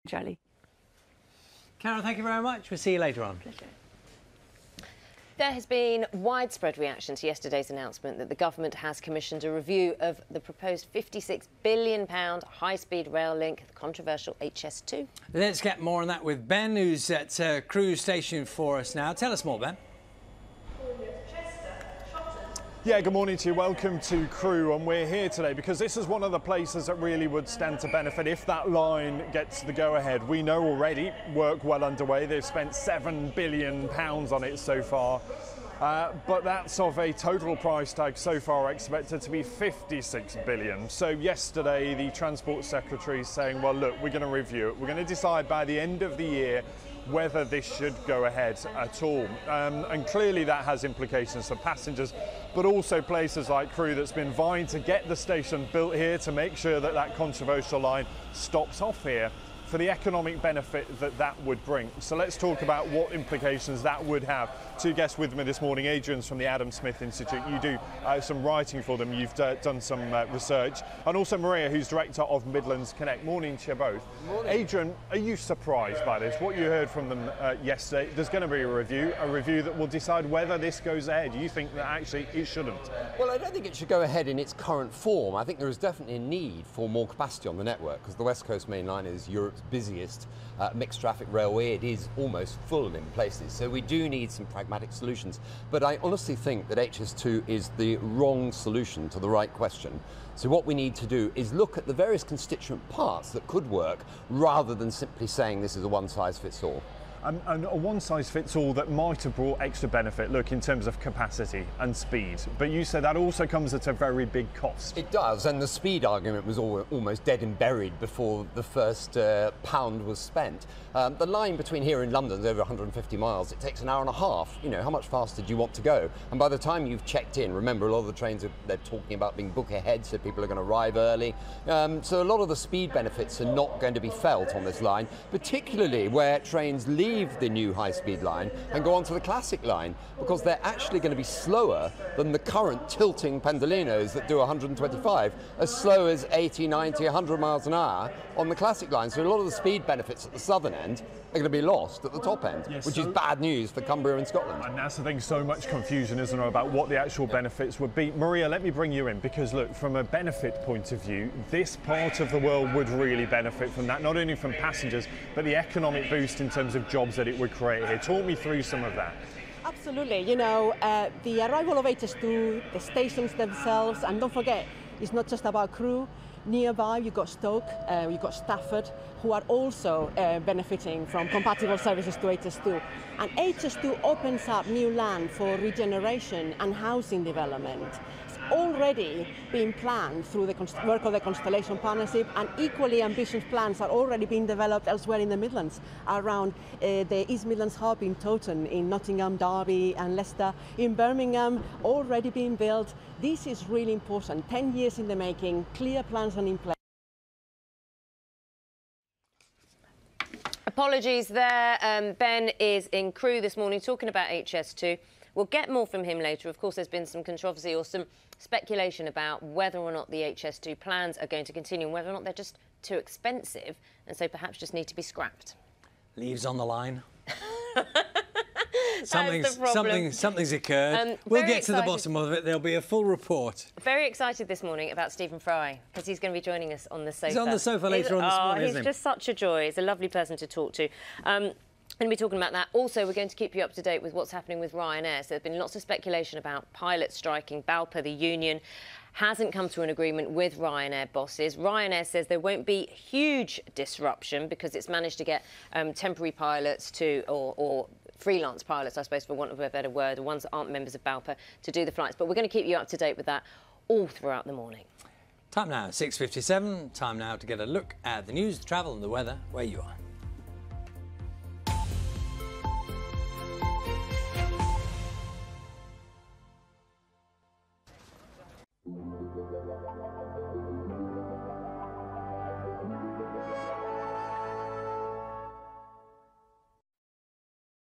Charlie. Karen, thank you very much. We'll see you later on. Pleasure. There has been widespread reaction to yesterday's announcement that the government has commissioned a review of the proposed £56 billion high-speed rail link, the controversial HS2. Let's get more on that with Ben, who's at Crewe Station for us now. Tell us more, Ben. Yeah, good morning to you. Welcome to Crewe, and we're here today because this is one of the places that really would stand to benefit if that line gets the go-ahead. We know already, work well underway. They've spent £7 billion on it so far, but that's of a total price tag so far expected to be £56 billion. So yesterday, the Transport Secretary is saying, well, look, we're going to review it. We're going to decide by the end of the year whether this should go ahead at all. And clearly that has implications for passengers, but also places like Crewe that's been vying to get the station built here to make sure that that controversial line stops off here, for the economic benefit that that would bring. So let's talk about what implications that would have. Two guests with me this morning. Adrian's from the Adam Smith Institute. You do some writing for them. You've done some research. And also Maria, who's director of Midlands Connect. Morning to you both. Morning. Adrian, are you surprised by this? What you heard from them yesterday, there's going to be a review that will decide whether this goes ahead. Do you think that actually it shouldn't? Well, I don't think it should go ahead in its current form. I think there is definitely a need for more capacity on the network, because the West Coast Main Line is Europe's busiest mixed traffic railway. It is almost full in places, so we do need some pragmatic solutions. But I honestly think that HS2 is the wrong solution to the right question. So what we need to do is look at the various constituent parts that could work, rather than simply saying this is a one-size-fits-all. And a one-size-fits-all that might have brought extra benefit, look, in terms of capacity and speed. But you said that also comes at a very big cost. It does, and the speed argument was almost dead and buried before the first pound was spent. The line between here and London is over 150 miles. It takes an hour and a half. You know, how much faster do you want to go? And by the time you've checked in, remember, a lot of the trains, they're talking about being book ahead, so people are going to arrive early. So a lot of the speed benefits are not going to be felt on this line, particularly where trains leave the new high-speed line and go onto the classic line, because they're actually going to be slower than the current tilting pendolinos that do 125, as slow as 80, 90, 100 miles an hour on the classic line. So a lot of the speed benefits at the southern end are going to be lost at the top end, which is bad news for Cumbria and Scotland. And that's the thing, so much confusion, isn't there, about what the actual benefits would be. Maria, let me bring you in, because look, from a benefit point of view, this part of the world would really benefit from that, not only from passengers, but the economic boost in terms of jobs that it would create here. Talk me through some of that. Absolutely. You know, the arrival of HS2, the stations themselves, and don't forget, it's not just about Crewe. Nearby, you've got Stoke, you've got Stafford, who are also benefiting from compatible services to HS2. And HS2 opens up new land for regeneration and housing development. It's already been planned through the work of the Constellation Partnership, and equally ambitious plans are already being developed elsewhere in the Midlands, around the East Midlands hub in Towton, in Nottingham, Derby and Leicester, in Birmingham, already being built. This is really important. 10 years in the making, clear plans are in place. Apologies there. Ben is in Crewe this morning talking about HS2. We'll get more from him later. Of course, there's been some controversy or some speculation about whether or not the HS2 plans are going to continue and whether or not they're just too expensive and so perhaps just need to be scrapped. Leaves on the line. Something's occurred. We'll get to the bottom of it. There'll be a full report. Very excited this morning about Stephen Fry, because he's going to be joining us on the sofa. He's on the sofa later on this morning, isn't he? He's just such a joy. He's a lovely person to talk to. Going to be talking about that. Also, we're going to keep you up to date with what's happening with Ryanair. So there's been lots of speculation about pilots striking. BALPA, the union, hasn't come to an agreement with Ryanair bosses. Ryanair says there won't be huge disruption because it's managed to get temporary pilots to, or freelance pilots, I suppose, for want of a better word, the ones that aren't members of BALPA, to do the flights. But we're going to keep you up to date with that all throughout the morning. Time now, 6:57. Time now to get a look at the news, the travel and the weather where you are.